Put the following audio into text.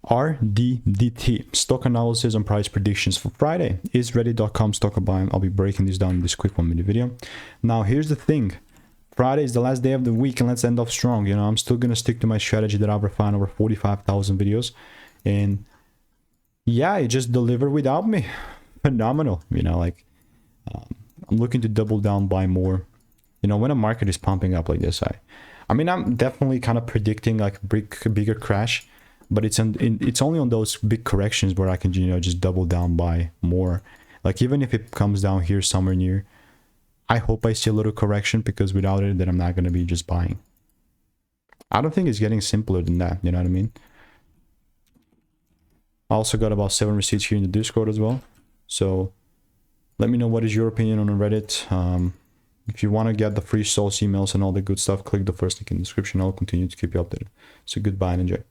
RDDT, stock analysis and price predictions for Friday. Is Reddit.com stock buying? I'll be breaking this down in this quick 1 minute video. Now, here's the thing. Friday is the last day of the week, and let's end off strong. You know, I'm still going to stick to my strategy that I've refined over 45,000 videos. And yeah, it just delivered without me. Phenomenal. You know, like, I'm looking to double down, buy more. You know, when a market is pumping up like this, I mean, I'm definitely kind of predicting like a bigger crash, but it's only on those big corrections where I can, you know, just double down, buy more. Like, even if it comes down here somewhere near, I hope I see a little correction, because without it, then I'm not going to be just buying. I don't think it's getting simpler than that. You know what I mean? I also got about 7 receipts here in the Discord as well. So let me know what is your opinion on Reddit. If you want to get the free source emails and all the good stuff, click the first link in the description. I'll continue to keep you updated. So goodbye and enjoy.